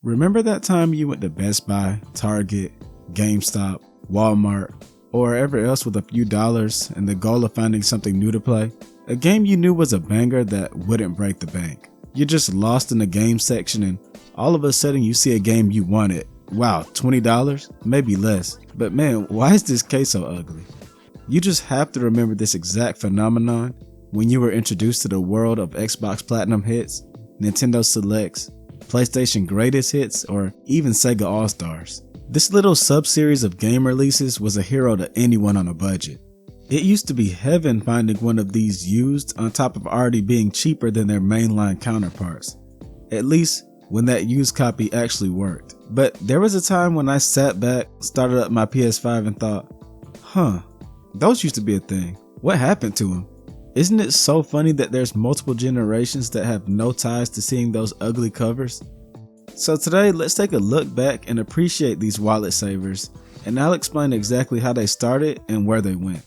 Remember that time you went to Best Buy, Target, GameStop, Walmart, or wherever else with a few dollars and the goal of finding something new to play? A game you knew was a banger that wouldn't break the bank. You're just lost in the game section and all of a sudden you see a game you wanted. Wow, $20? Maybe less. But man, why is this case so ugly? You just have to remember this exact phenomenon when you were introduced to the world of Xbox Platinum Hits, Nintendo Selects, PlayStation Greatest Hits, or even Sega All-Stars. This little sub-series of game releases was a hero to anyone on a budget. It used to be heaven finding one of these used on top of already being cheaper than their mainline counterparts. At least when that used copy actually worked. But there was a time when I sat back, started up my PS5 and thought, those used to be a thing. What happened to them? Isn't it so funny that there's multiple generations that have no ties to seeing those ugly covers? So today, let's take a look back and appreciate these wallet savers, and I'll explain exactly how they started and where they went.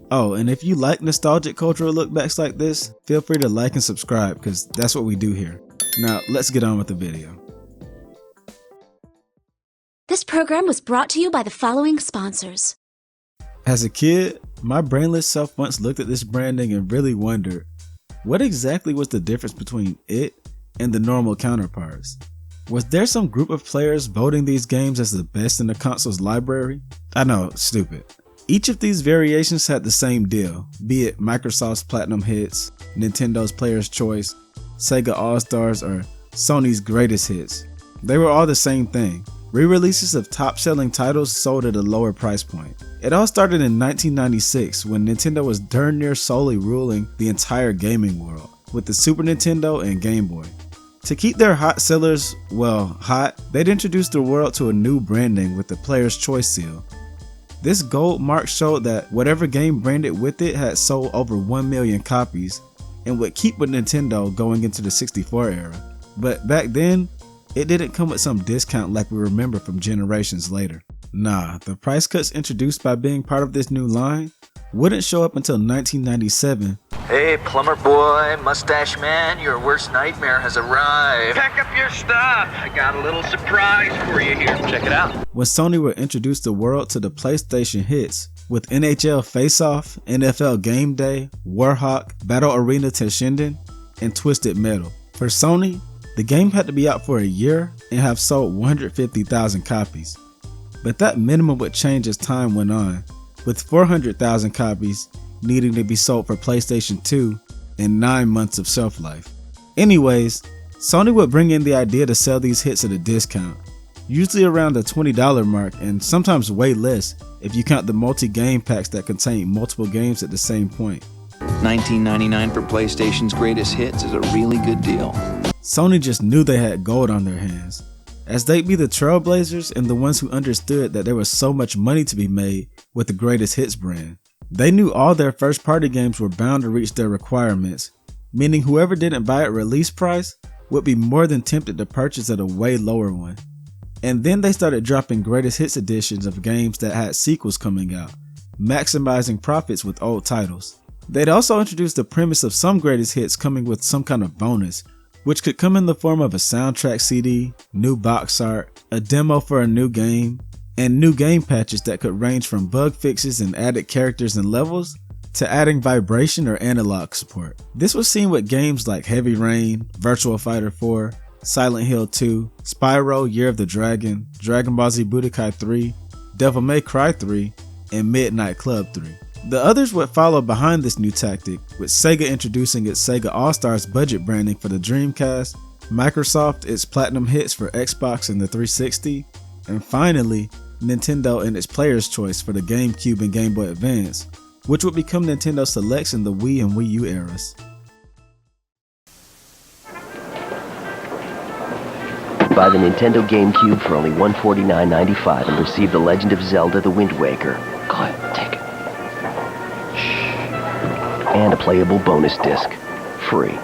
Oh, and if you like nostalgic cultural lookbacks like this, feel free to like and subscribe because that's what we do here. Now, let's get on with the video. This program was brought to you by the following sponsors. As a kid, my brainless self once looked at this branding and really wondered, what exactly was the difference between it and the normal counterparts? Was there some group of players voting these games as the best in the console's library? I know, stupid. Each of these variations had the same deal, be it Microsoft's Platinum Hits, Nintendo's Player's Choice, Sega All-Stars, or Sony's Greatest Hits. They were all the same thing. Re-releases of top-selling titles sold at a lower price point. It all started in 1996 when Nintendo was darn near solely ruling the entire gaming world with the Super Nintendo and Game Boy. To keep their hot sellers, hot, they'd introduced the world to a new branding with the Player's Choice seal. This gold mark showed that whatever game branded with it had sold over 1 million copies and would keep with Nintendo going into the 64 era. But back then, it didn't come with some discount like we remember from generations later. Nah, the price cuts introduced by being part of this new line wouldn't show up until 1997. Hey, plumber boy, mustache man, your worst nightmare has arrived. Pack up your stuff. I got a little surprise for you here. Check it out. When Sony would introduce the world to the PlayStation hits with NHL Face-Off, NFL Game Day, Warhawk, Battle Arena Toshinden, and Twisted Metal. For Sony, the game had to be out for a year and have sold 150,000 copies. But that minimum would change as time went on, with 400,000 copies needing to be sold for PlayStation 2 and 9 months of shelf life. Anyways, Sony would bring in the idea to sell these hits at a discount, usually around the $20 mark and sometimes way less if you count the multi-game packs that contain multiple games at the same point. $19.99 for PlayStation's Greatest Hits is a really good deal. Sony just knew they had gold on their hands, as they'd be the trailblazers and the ones who understood that there was so much money to be made with the Greatest Hits brand. They knew all their first party games were bound to reach their requirements, meaning whoever didn't buy at release price would be more than tempted to purchase at a way lower one. And then they started dropping Greatest Hits editions of games that had sequels coming out, maximizing profits with old titles. They'd also introduced the premise of some Greatest Hits coming with some kind of bonus, which could come in the form of a soundtrack CD, new box art, a demo for a new game, and new game patches that could range from bug fixes and added characters and levels to adding vibration or analog support. This was seen with games like Heavy Rain, Virtua Fighter 4, Silent Hill 2, Spyro Year of the Dragon, Dragon Ball Z Budokai 3, Devil May Cry 3, and Midnight Club 3. The others would follow behind this new tactic, with Sega introducing its Sega All-Stars budget branding for the Dreamcast, Microsoft its Platinum Hits for Xbox and the 360, and finally, Nintendo and its Player's Choice for the GameCube and Game Boy Advance, which would become Nintendo Selects in the Wii and Wii U eras. Buy the Nintendo GameCube for only $149.95 and receive The Legend of Zelda: The Wind Waker. Go ahead, take it. And a playable bonus disc. Free.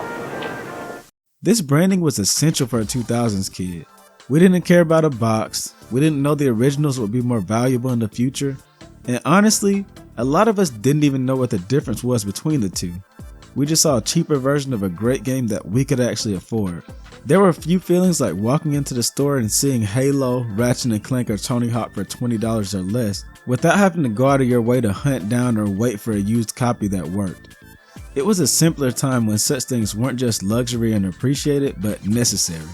This branding was essential for a 2000s kid. We didn't care about a box, we didn't know the originals would be more valuable in the future, and honestly, a lot of us didn't even know what the difference was between the two. We just saw a cheaper version of a great game that we could actually afford. There were a few feelings like walking into the store and seeing Halo, Ratchet & Clank, or Tony Hawk for $20 or less, without having to go out of your way to hunt down or wait for a used copy that worked. It was a simpler time when such things weren't just luxury and appreciated, but necessary.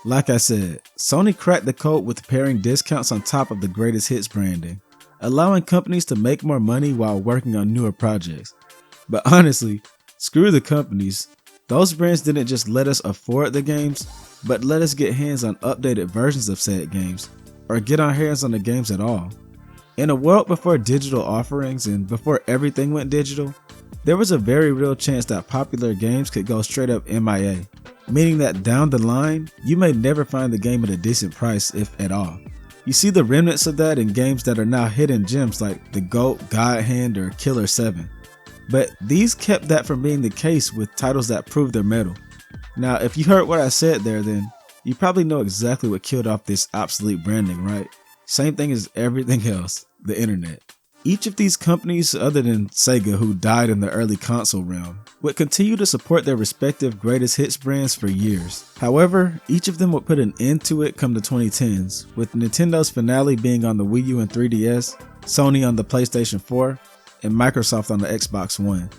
Like I said, Sony cracked the code with pairing discounts on top of the greatest hits branding, allowing companies to make more money while working on newer projects. But honestly, screw the companies. Those brands didn't just let us afford the games, but let us get hands on updated versions of said games, or get our hands on the games at all. In a world before digital offerings and before everything went digital, there was a very real chance that popular games could go straight up MIA, meaning that down the line, you may never find the game at a decent price, if at all. You see the remnants of that in games that are now hidden gems like The GOAT, God Hand, or Killer 7. But these kept that from being the case with titles that proved their mettle. Now, if you heard what I said there, then you probably know exactly what killed off this obsolete branding, right? Same thing as everything else, the internet. Each of these companies, other than Sega, who died in the early console realm, would continue to support their respective greatest hits brands for years. However, each of them would put an end to it come the 2010s, with Nintendo's finale being on the Wii U and 3DS, Sony on the PlayStation 4, and Microsoft on the Xbox One.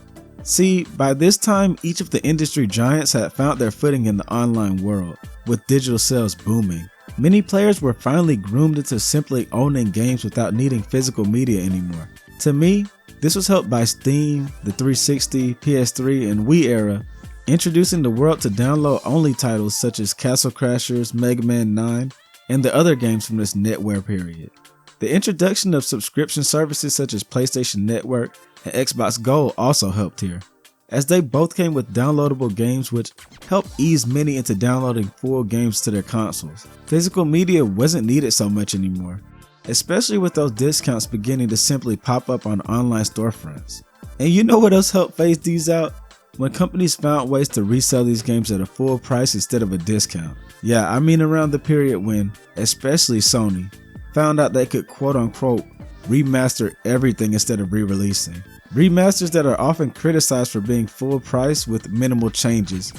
See, by this time, each of the industry giants had found their footing in the online world, with digital sales booming. Many players were finally groomed into simply owning games without needing physical media anymore. To me, this was helped by Steam, the 360, PS3, and Wii era, introducing the world to download-only titles such as Castle Crashers, Mega Man 9, and the other games from this netware period. The introduction of subscription services such as PlayStation Network and Xbox Gold also helped here, as they both came with downloadable games which helped ease many into downloading full games to their consoles. Physical media wasn't needed so much anymore, especially with those discounts beginning to simply pop up on online storefronts. And you know what else helped phase these out? When companies found ways to resell these games at a full price instead of a discount. Yeah, I mean around the period when, especially Sony, found out they could quote-unquote remaster everything instead of re-releasing. Remasters that are often criticized for being full price with minimal changes,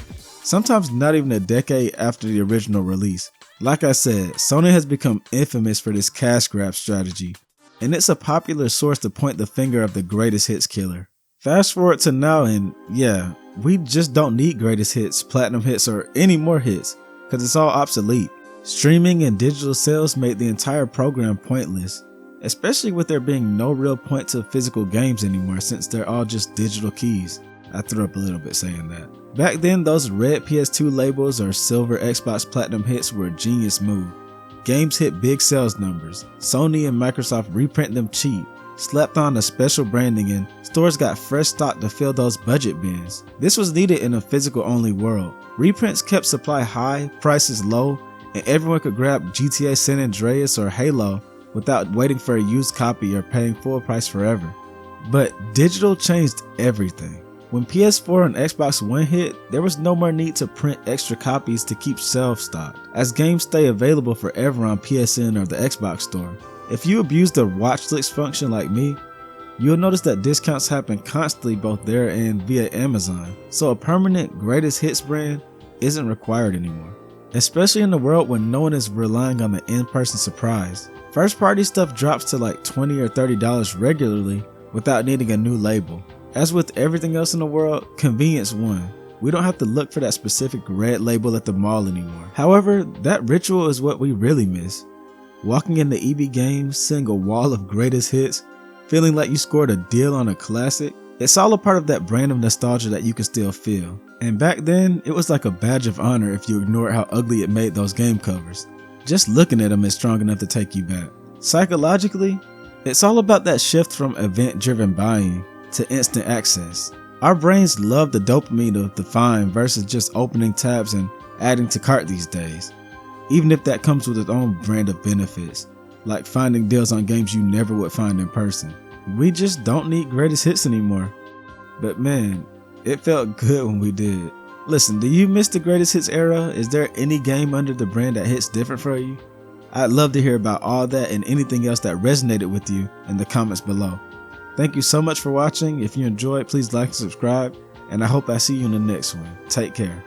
sometimes not even a decade after the original release. Like I said, Sony has become infamous for this cash grab strategy, and it's a popular source to point the finger of the greatest hits killer. Fast forward to now and yeah, we just don't need greatest hits, platinum hits, or any more hits, because it's all obsolete. Streaming and digital sales made the entire program pointless, especially with there being no real point to physical games anymore since they're all just digital keys. I threw up a little bit saying that. Back then, those red PS2 labels or silver Xbox Platinum hits were a genius move. Games hit big sales numbers, Sony and Microsoft reprint them cheap, slapped on a special branding, and stores got fresh stock to fill those budget bins. This was needed in a physical only world. Reprints kept supply high, prices low, and everyone could grab GTA San Andreas or Halo without waiting for a used copy or paying full price forever. But digital changed everything. When PS4 and Xbox One hit, there was no more need to print extra copies to keep shelf stocked, as games stay available forever on PSN or the Xbox store. If you abuse the watchlist function like me, you'll notice that discounts happen constantly both there and via Amazon, so a permanent greatest hits brand isn't required anymore. Especially in a world when no one is relying on the in-person surprise. First party stuff drops to like $20 or $30 regularly without needing a new label. As with everything else in the world, convenience won. We don't have to look for that specific red label at the mall anymore. However, that ritual is what we really miss. Walking into EB Games, seeing a wall of greatest hits, feeling like you scored a deal on a classic, it's all a part of that brand of nostalgia that you can still feel. And back then, it was like a badge of honor if you ignored how ugly it made those game covers. Just looking at them is strong enough to take you back. Psychologically, it's all about that shift from event-driven buying to instant access. Our brains love the dopamine of the find versus just opening tabs and adding to cart these days, even if that comes with its own brand of benefits, like finding deals on games you never would find in person. We just don't need greatest hits anymore. But man, it felt good when we did. Listen, do you miss the greatest hits era? Is there any game under the brand that hits different for you? I'd love to hear about all that and anything else that resonated with you in the comments below. Thank you so much for watching. If you enjoyed, please like and subscribe. and I hope I see you in the next one. Take care.